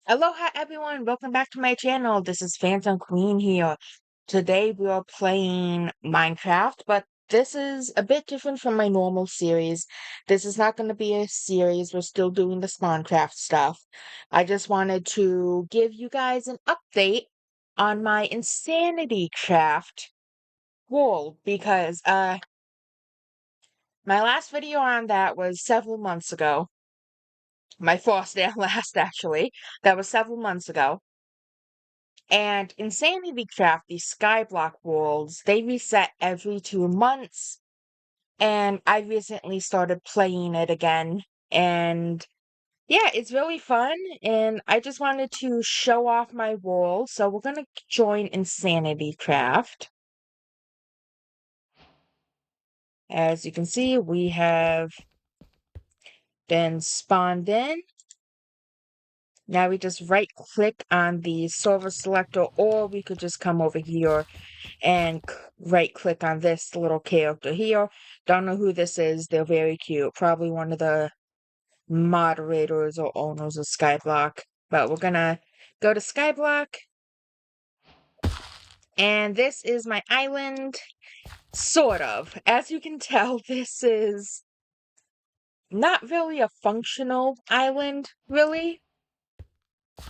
Aloha everyone, welcome back to my channel. This is Phantom Queen here. Today we are playing Minecraft, but this is a bit different from my normal series. This is not going to be a series, we're still doing the Spawncraft stuff. I just wanted to give you guys an update on my Insanity Craft world because my last video on that was several months ago. My first and last actually. That was several months ago. And Insanity Craft, these Skyblock worlds, they reset every 2 months. And I recently started playing it again. And yeah, it's really fun. And I just wanted to show off my world. So we're going to join Insanity Craft. As you can see, we have been spawned in. Now we just right click on the server selector, or we could just come over here and right click on this little character here. Don't know who this is. They're very cute. Probably one of the moderators or owners of Skyblock. But we're gonna go to Skyblock. And this is my island. Sort of. As you can tell, this is not really a functional island, really.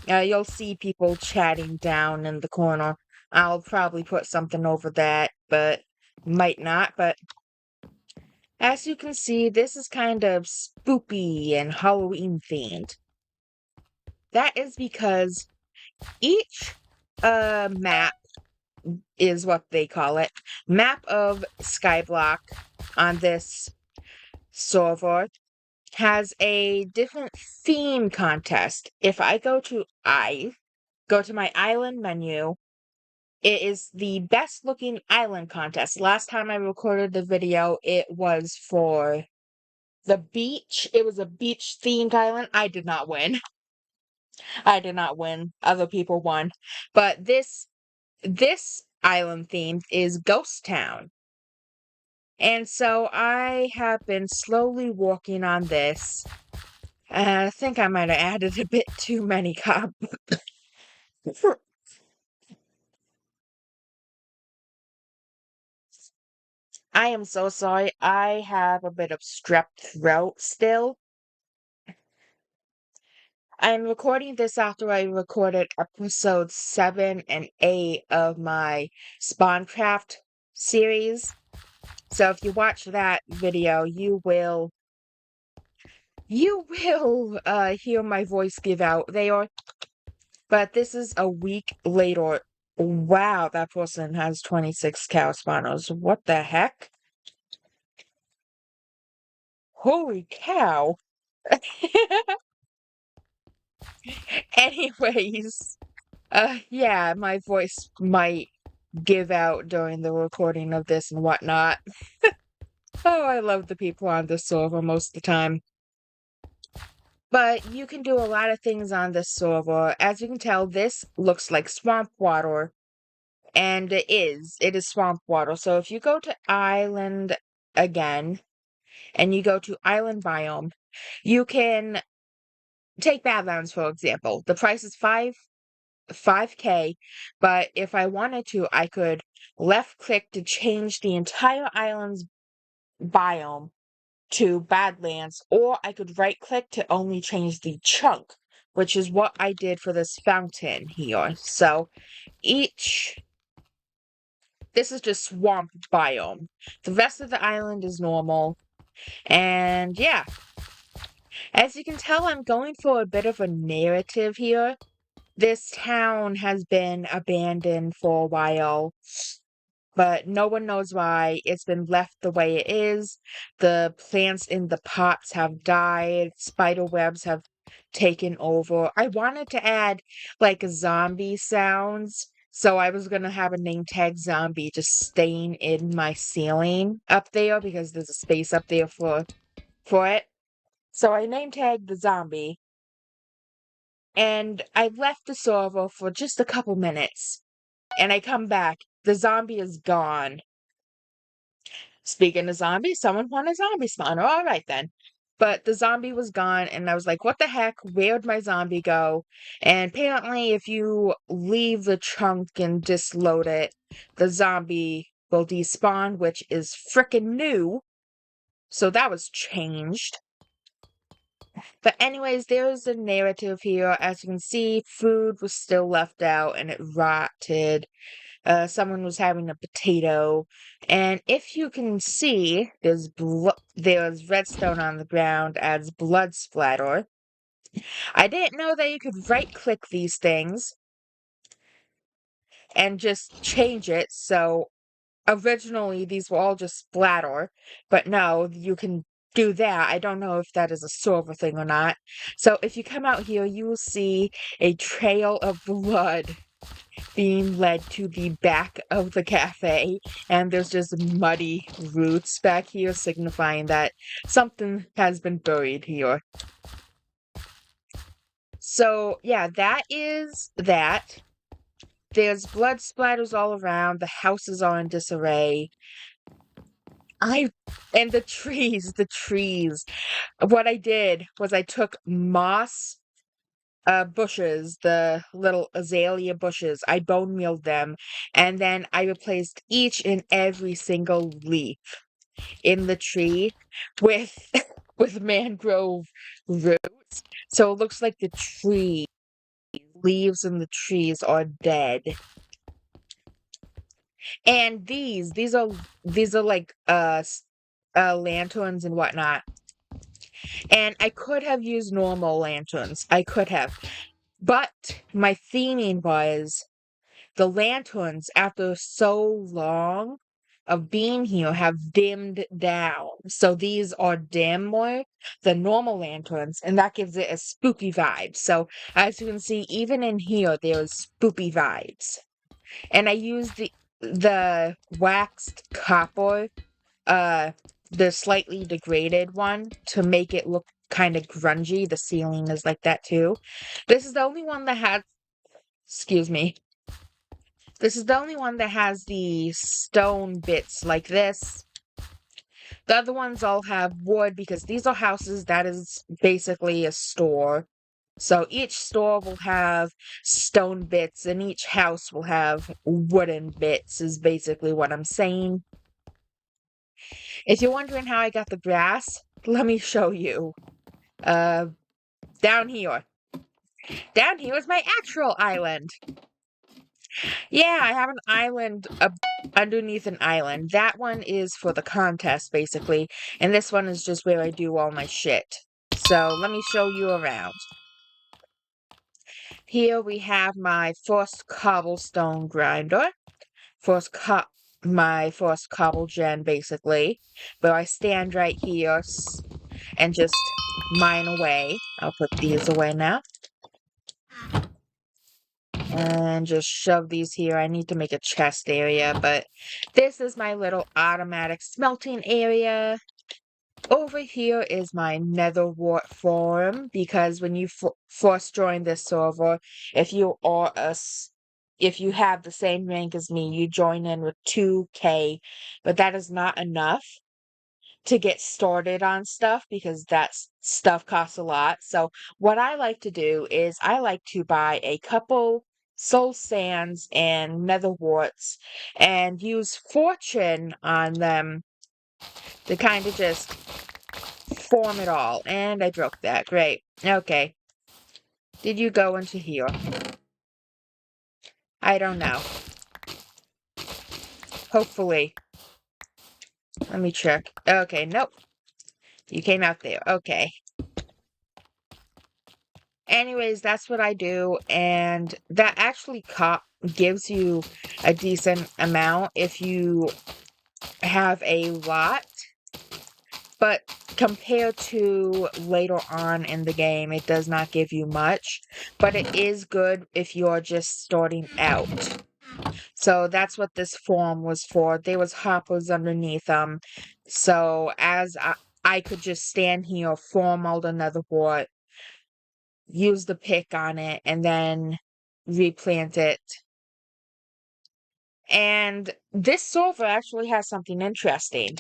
You'll see people chatting down in the corner. I'll probably put something over that, but might not. But as you can see, this is kind of spooky and Halloween themed. That is because each map is what they call it. Map of Skyblock on this server has a different theme contest. If I go to my island menu, it is the best looking island contest. Last time I recorded the video, it was for the beach. It was a beach themed island. I did not win. I did not win. Other people won. But this island theme is Ghost Town. And so I have been slowly working on this. I think I might have added a bit too many I am so sorry. I have a bit of strep throat still. I'm recording this after I recorded episodes 7 and 8 of my Spawncraft series. So if you watch that video, you will hear my voice give out there. But this is a week later. Wow, that person has 26 cow spawners. What the heck? Holy cow. Anyways, yeah, my voice might give out during the recording of this and whatnot. Oh, I love the people on this server most of the time. But you can do a lot of things on this server. As you can tell, this looks like swamp water. And it is. It is swamp water. So if you go to island again, and you go to island biome, you can take Badlands, for example. The price is 5K, but if I wanted to, I could left click to change the entire island's biome to Badlands, or I could right click to only change the chunk, which is what I did for this fountain here. So this is just swamp biome. The rest of the island is normal. And yeah, as you can tell, I'm going for a bit of a narrative here. This town has been abandoned for a while, but no one knows why. It's been left the way it is. The plants in the pots have died. Spider webs have taken over. I wanted to add like zombie sounds. So I was gonna have a name tag zombie just staying in my ceiling up there because there's a space up there for it. So I name tagged the zombie. And I left the server for just a couple minutes. And I come back. The zombie is gone. Speaking of zombies, someone want a zombie spawner. All right then. But the zombie was gone, and I was like, what the heck? Where'd my zombie go? And apparently, if you leave the chunk and disload it, the zombie will despawn, which is frickin' new. So that was changed. But anyways, there's a narrative here. As you can see, food was still left out and it rotted. Someone was having a potato. And if you can see, there's redstone on the ground as blood splatter. I didn't know that you could right-click these things and just change it. So originally, these were all just splatter. But no, you can do that. I don't know if that is a server thing or not. So if you come out here, you will see a trail of blood being led to the back of the cafe, and there's just muddy roots back here signifying that something has been buried here. So yeah, that is that. There's blood splatters all around. The houses are in disarray. And the trees. What I did was I took moss bushes, the little azalea bushes, I bone mealed them, and then I replaced each and every single leaf in the tree with with mangrove roots. So it looks like the tree leaves in the trees are dead. And these are like lanterns and whatnot. And I could have used normal lanterns. I could have. But my theming was the lanterns, after so long of being here, have dimmed down. So these are dimmer than normal lanterns, and that gives it a spooky vibe. So as you can see, even in here, there's spooky vibes. And I used the waxed copper, uh, the slightly degraded one, to make it look kind of grungy. The ceiling is like that too. This is the only one that has, excuse me. This is the only one that has the stone bits like this. The other ones all have wood because these are houses that is basically a store. So each store will have stone bits and each house will have wooden bits, is basically what I'm saying. If you're wondering how I got the grass, let me show you. Down here. Down here is my actual island. Yeah, I have an island underneath an island. That one is for the contest, basically. And this one is just where I do all my shit. So, let me show you around. Here we have my first cobblestone grinder. My first cobble gen, basically. Where I stand right here and just mine away. I'll put these away now. And just shove these here. I need to make a chest area, but this is my little automatic smelting area. Over here is my nether wart farm, because when you first join this server, if you are if you have the same rank as me, you join in with 2k, but that is not enough to get started on stuff because stuff costs a lot. So what I like to do is I like to buy a couple soul sands and nether warts and use fortune on them to kind of just form it all. And I broke that. Great. Okay. Did you go into here? I don't know. Hopefully. Let me check. Okay, nope. You came out there. Okay. Anyways, that's what I do, and that actually gives you a decent amount if you have a lot, but compared to later on in the game, it does not give you much, but it is good if you're just starting out. So that's what this form was for. There was hoppers underneath them, so as I could just stand here, form all another wart, use the pick on it, and then replant it. And this server actually has something interesting.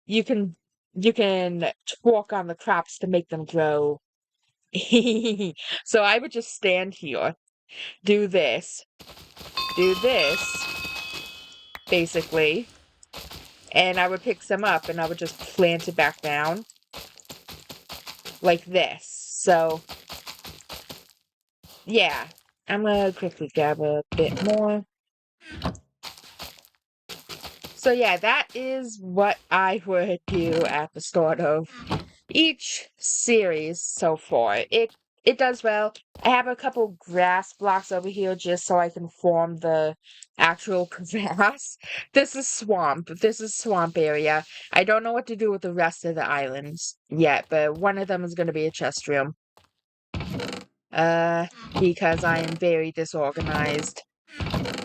You can you can walk on the crops to make them grow. So I would just stand here, do this, basically, and I would pick some up and I would just plant it back down like this. So, yeah, I'm gonna quickly grab a bit more. So yeah, that is what I would do at the start of each series so far. It does well. I have a couple grass blocks over here just so I can form the actual grass. This is swamp. This is swamp area. I don't know what to do with the rest of the islands yet, but one of them is going to be a chest room. Because I am very disorganized.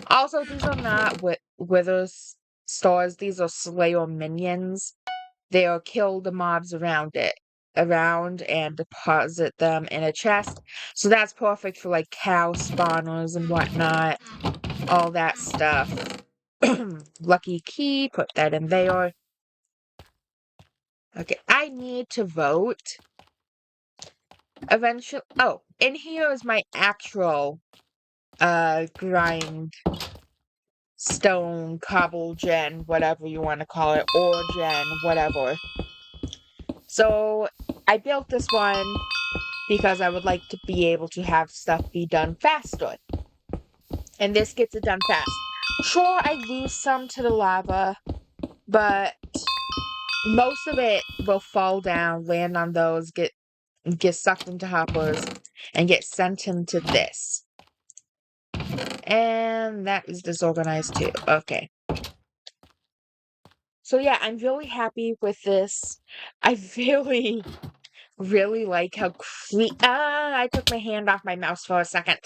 Also, these are not wither stars. These are slayer minions. They'll kill the mobs around and deposit them in a chest. So that's perfect for like cow spawners and whatnot. All that stuff. Lucky key, put that in there. Okay, I need to vote. Eventually. Oh, and here is my actual grind stone cobble gen, whatever you want to call it, or gen, whatever. So I built this one because I would like to be able to have stuff be done faster. And this gets it done fast. Sure, I lose some to the lava, but most of it will fall down, land on those, get sucked into hoppers, and get sent into this. And that is disorganized too. Okay. So yeah, I'm really happy with this. I really, really like how I took my hand off my mouse for a second.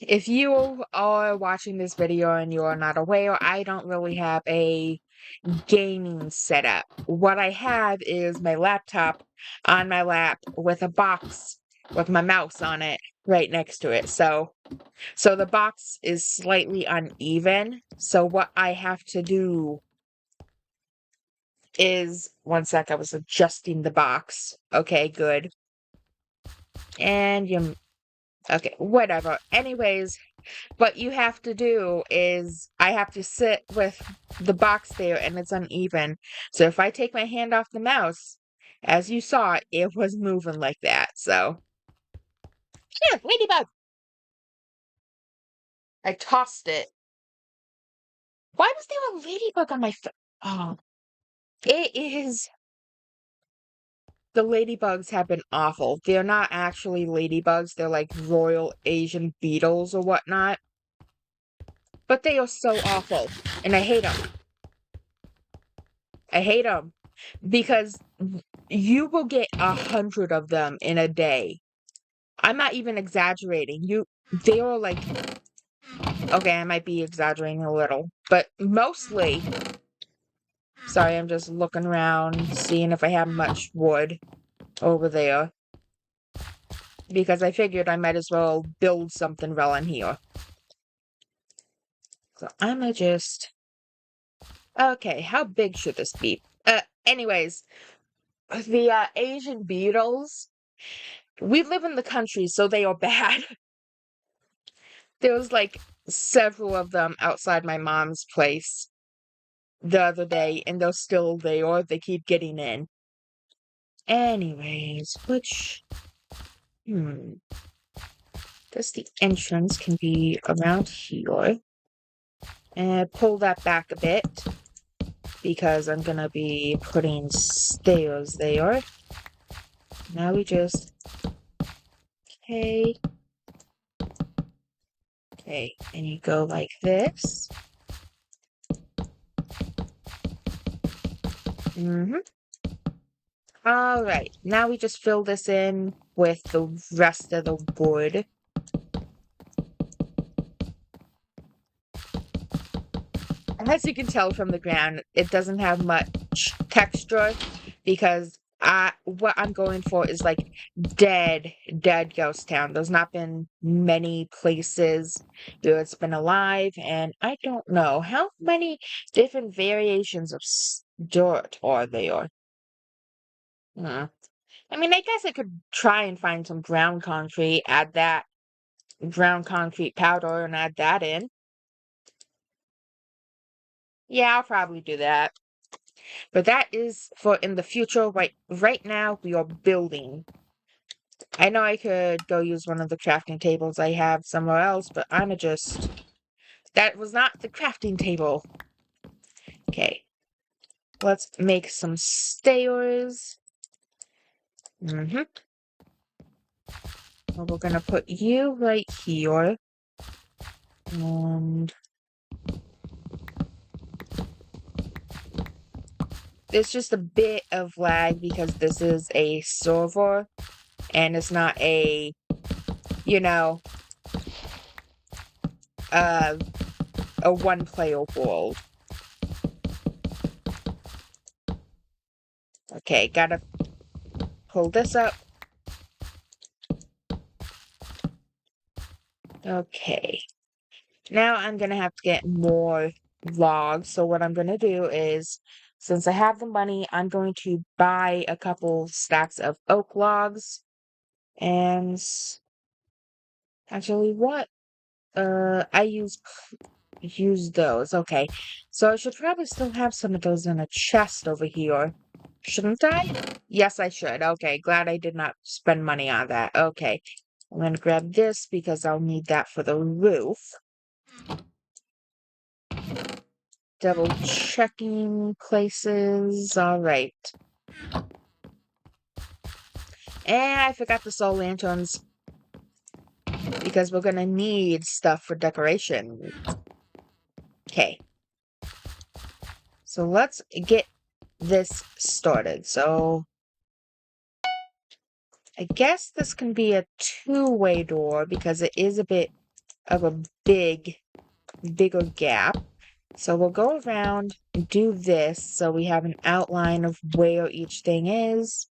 If you are watching this video and you are not aware, I don't really have a gaming setup. What I have is my laptop on my lap with a box with my mouse on it right next to it. So the box is slightly uneven. So what I have to do is, one sec, I was adjusting the box. Okay, good. And okay, whatever. Anyways, what you have to do is I have to sit with the box there and it's uneven. So if I take my hand off the mouse, as you saw, it was moving like that. So, here, ladybug. I tossed it. Why was there a ladybug on my Oh, it is. The ladybugs have been awful. They're not actually ladybugs. They're like royal Asian beetles or whatnot. But they are so awful. And I hate them. I hate them. Because you will get 100 of them in a day. I'm not even exaggerating. They are like, okay, I might be exaggerating a little, but mostly, sorry, I'm just looking around, seeing if I have much wood over there, because I figured I might as well build something well in here. So I'm gonna just, okay, how big should this be? Anyways, the Asian beetles, we live in the country, so they are bad. There was like several of them outside my mom's place the other day, and they're still there. They keep getting in. Anyways, guess the entrance can be around here. And pull that back a bit, because I'm gonna be putting stairs there. Now we just, okay, and you go like this. Alright, now we just fill this in with the rest of the wood. As you can tell from the ground, it doesn't have much texture because what I'm going for is like dead ghost town. There's not been many places where it's been alive, and I don't know how many different variations of dirt are there. Hmm. I mean, I guess I could try and find some ground concrete, add that ground concrete powder, and add that in. Yeah, I'll probably do that. But that is for in the future. Right now, we are building. I know I could go use one of the crafting tables I have somewhere else, but I'ma just... That was not the crafting table. Okay. Let's make some stairs. Mm-hmm. Well, we're gonna put you right here. And there's just a bit of lag because this is a server and it's not a, you know, a one-player world. Okay, gotta pull this up. Okay. Now I'm gonna have to get more logs. So what I'm gonna do is, since I have the money, I'm going to buy a couple stacks of oak logs. And actually, what? I use those. Okay. So I should probably still have some of those in a chest over here. Shouldn't I? Yes, I should. Okay, glad I did not spend money on that. Okay. I'm gonna grab this because I'll need that for the roof. Double checking places. All right. And I forgot the soul lanterns because we're gonna need stuff for decoration. Okay. So let's get this started. So I guess this can be a two-way door because it is a bit of a bigger gap. So we'll go around and do this so we have an outline of where each thing is.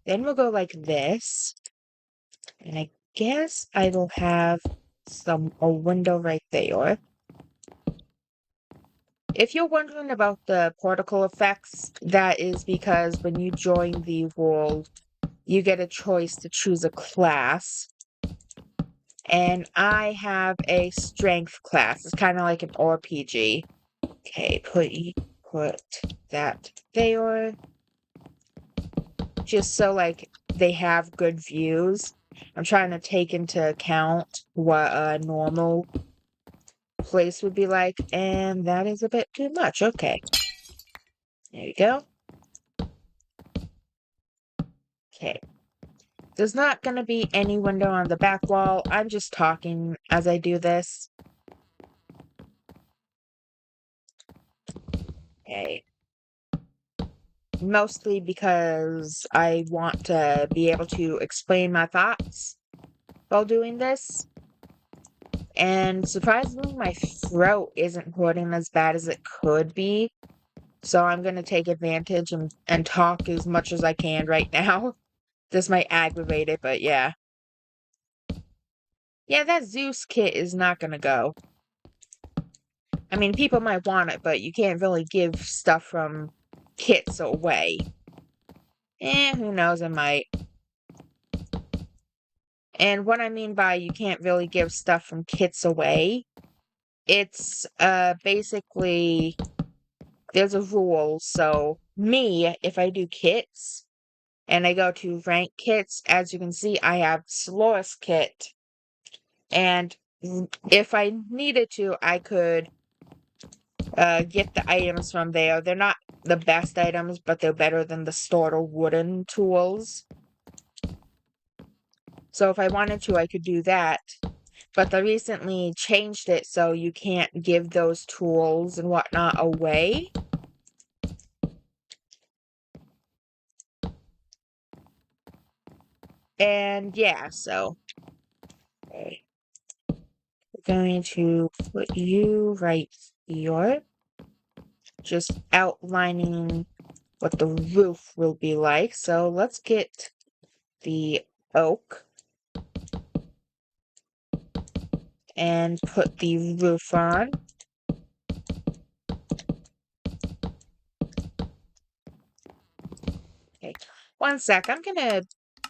Then we'll go like this. And I guess I will have a window right there. If you're wondering about the particle effects, that is because when you join the world, you get a choice to choose a class. And I have a strength class. It's kind of like an RPG. Okay, put that there. Just so like they have good views. I'm trying to take into account what a normal place would be like, and that is a bit too much. Okay. There you go. Okay. There's not going to be any window on the back wall. I'm just talking as I do this. Okay. Mostly because I want to be able to explain my thoughts while doing this. And surprisingly, my throat isn't hurting as bad as it could be. So I'm going to take advantage and talk as much as I can right now. This might aggravate it, but yeah. Yeah, that Zeus kit is not going to go. I mean, people might want it, but you can't really give stuff from kits away. Who knows, it might. And what I mean by you can't really give stuff from kits away, it's basically there's a rule. So me, if I do kits and I go to rank kits, as you can see, I have Solaris kit. And if I needed to, I could get the items from there. They're not the best items, but they're better than the starter wooden tools. So if I wanted to, I could do that. But they recently changed it so you can't give those tools and whatnot away. And yeah, so okay. We're going to put you right here. Just outlining what the roof will be like. So let's get the oak and put the roof on. Okay, 1 sec. I'm gonna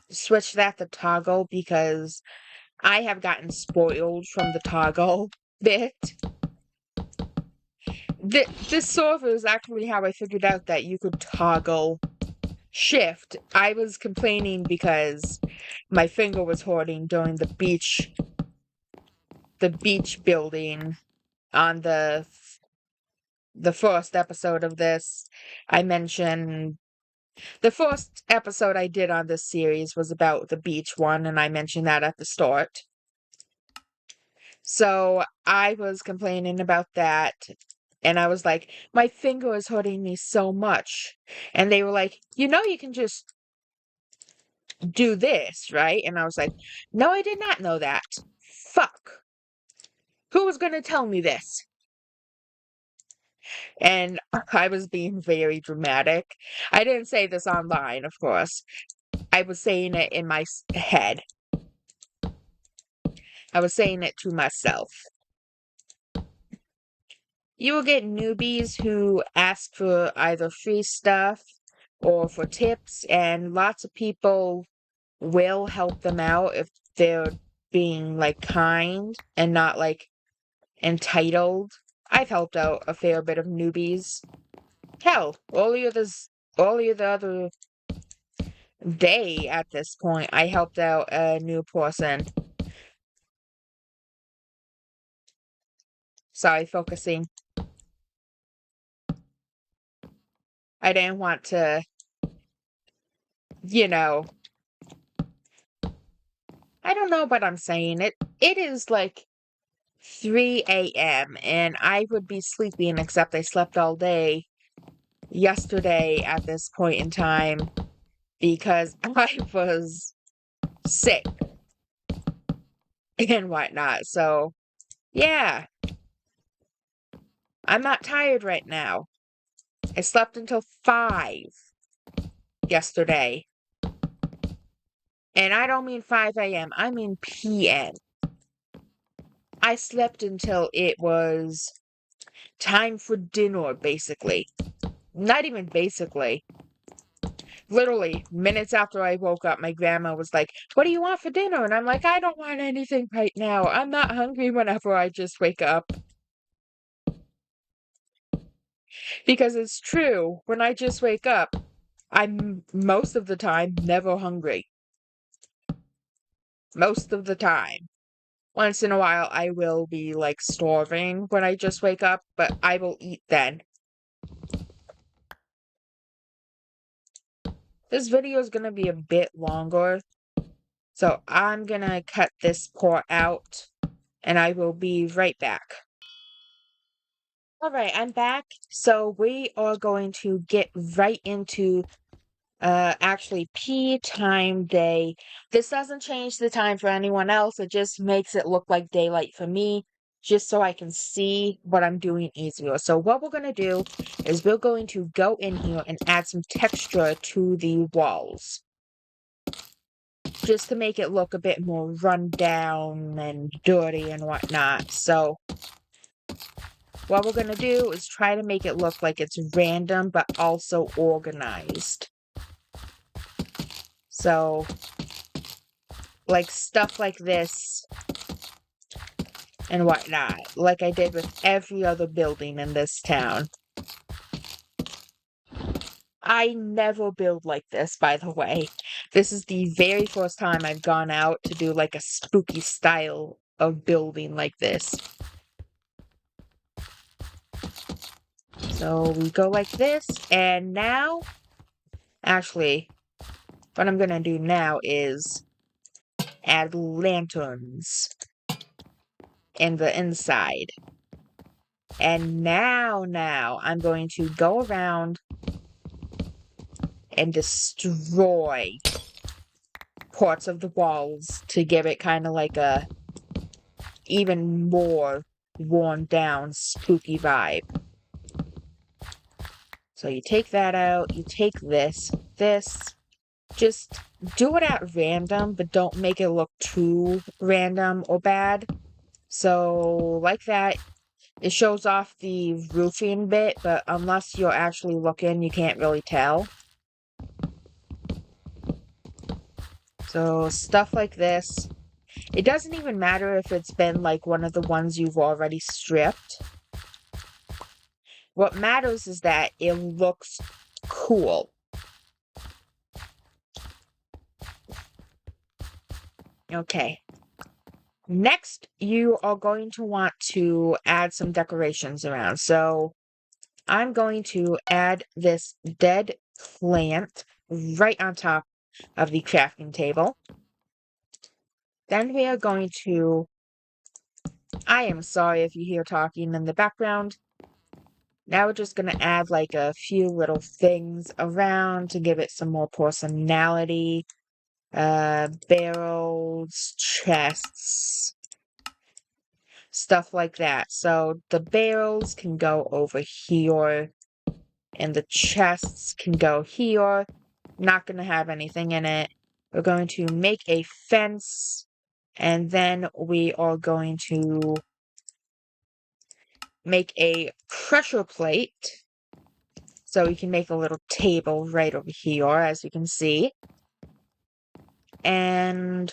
switch that to toggle because I have gotten spoiled from the toggle bit. This server is actually how I figured out that you could toggle shift. I was complaining because my finger was hurting during the beach building on the first episode of this. I mentioned the first episode I did on this series was about the beach one, and I mentioned that at the start. So I was complaining about that, and I was like, my finger is hurting me so much. And they were like, you can just do this, right? And I was like, no, I did not know that. Fuck. Who was going to tell me this? And I was being very dramatic. I didn't say this online, of course. I was saying it in my head. I was saying it to myself. You will get newbies who ask for either free stuff or for tips, and lots of people will help them out if they're being like kind and not like entitled. I've helped out a fair bit of newbies. Hell, earlier the other day at this point, I helped out a new person. Sorry, focusing. I didn't want to, I don't know what I'm saying. It is like 3 a.m. and I would be sleeping, except I slept all day yesterday at this point in time because I was sick and whatnot. So, yeah, I'm not tired right now. I slept until 5 yesterday. And I don't mean 5 a.m., I mean p.m. I slept until it was time for dinner, basically. Not even basically. Literally, minutes after I woke up, my grandma was like, what do you want for dinner? And I'm like, I don't want anything right now. I'm not hungry whenever I just wake up. Because it's true, when I just wake up, I'm most of the time never hungry. Most of the time. Once in a while, I will be like starving when I just wake up, but I will eat then. This video is going to be a bit longer, so I'm going to cut this part out, and I will be right back. Alright, I'm back. So we are going to get right into actually P time day. This doesn't change the time for anyone else. It just makes it look like daylight for me, just so I can see what I'm doing easier. So what we're going to do is we're going to go in here and add some texture to the walls, just to make it look a bit more run down and dirty and whatnot. So what we're going to do is try to make it look like it's random but also organized. So, like stuff like this and whatnot, like I did with every other building in this town. I never build like this, by the way. This is the very first time I've gone out to do like a spooky style of building like this. So we go like this, and now, actually, what I'm gonna do now is add lanterns in the inside. And now I'm going to go around and destroy parts of the walls to give it kind of like a even more worn down spooky vibe. So you take that out, you take this, just do it at random, but don't make it look too random or bad. So, like that, it shows off the roofing bit, but unless you're actually looking, you can't really tell. So, stuff like this. It doesn't even matter if it's been like one of the ones you've already stripped. What matters is that it looks cool. Okay. Next, you are going to want to add some decorations around. So, I'm going to add this dead plant right on top of the crafting table. Then we are going to, I am sorry if you hear talking in the background. Now we're just going to add like a few little things around to give it some more personality. Barrels, chests, stuff like that. So the barrels can go over here and the chests can go here. Not going to have anything in it. We're going to make a fence, and then we are going to make a pressure plate. So we can make a little table right over here, as you can see. And,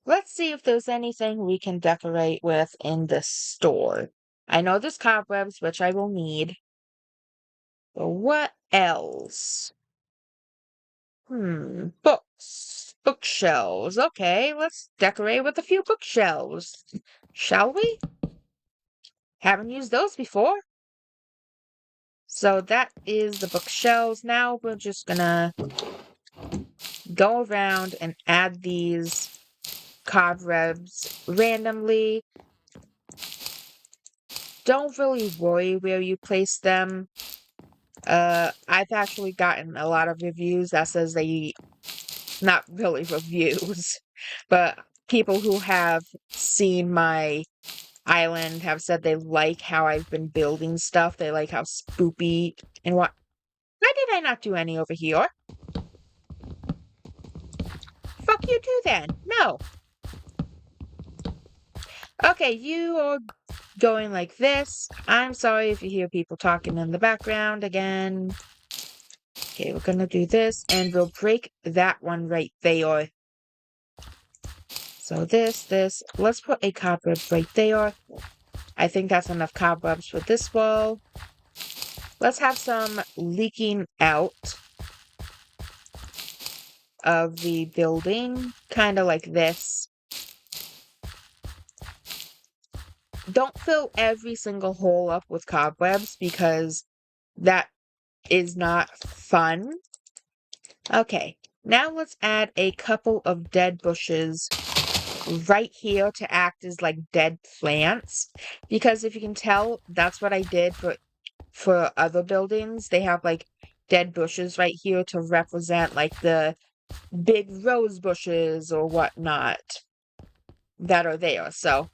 let's see if there's anything we can decorate with in this store. I know there's cobwebs, which I will need. But what else? Books. Bookshelves. Okay, let's decorate with a few bookshelves. Shall we? Haven't used those before. So that is the bookshelves. Now we're just gonna go around and add these cobwebs randomly. Don't really worry where you place them. I've actually gotten a lot of reviews that says not really reviews, but people who have seen my island have said they like how I've been building stuff. They like how spoopy and what. Why did I not do any over here? Fuck you too then. No. Okay, you are going like this. I'm sorry if you hear people talking in the background again. Okay, we're gonna do this, and we'll break that one right there. So this. Let's put a cobweb right there. I think that's enough cobwebs for this wall. Let's have some leaking out of the building, kind of like this. Don't fill every single hole up with cobwebs because that is not fun. Okay, now let's add a couple of dead bushes right here to act as like dead plants, because if you can tell, that's what I did for other buildings. They have like dead bushes right here to represent like the big rose bushes or whatnot that are there. So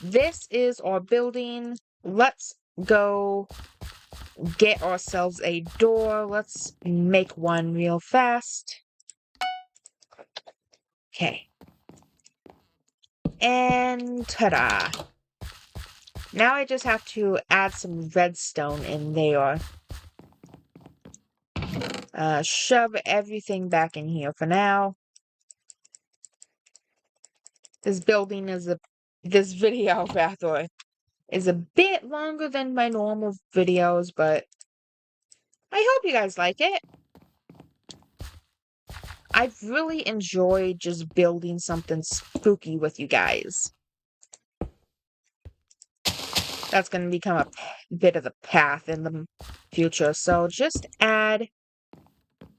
this is our building. Let's go get ourselves a door. Let's make one real fast. Okay. And ta-da! Now I just have to add some redstone in there. Shove everything back in here for now. This video rather is a bit longer than my normal videos, but I hope you guys like it. I've really enjoyed just building something spooky with you guys. That's going to become a bit of a path in the future. So just add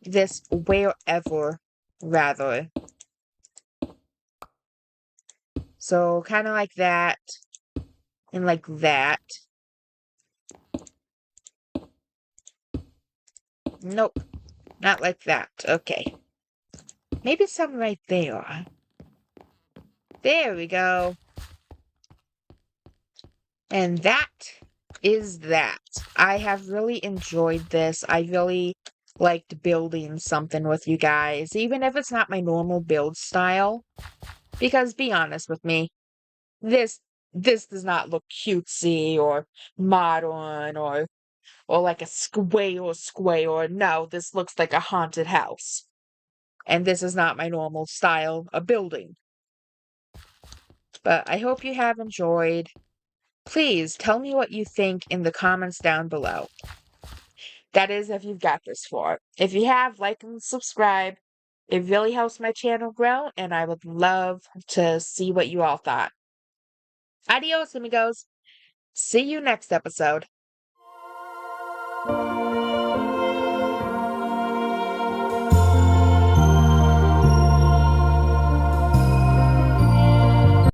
this wherever, rather. So kind of like that. And like that. Nope. Not like that. Okay. Maybe some right there. There we go. And that is that I have really enjoyed this. I really liked building something with you guys, even if it's not my normal build style. Because be honest with me, this this does not look cutesy or modern or like a square. No, this looks like a haunted house. And this is not my normal style of building. But I hope you have enjoyed. Please tell me what you think in the comments down below. That is if you've got this far. If you have, like and subscribe. It really helps my channel grow, and I would love to see what you all thought. Adios, amigos. See you next episode.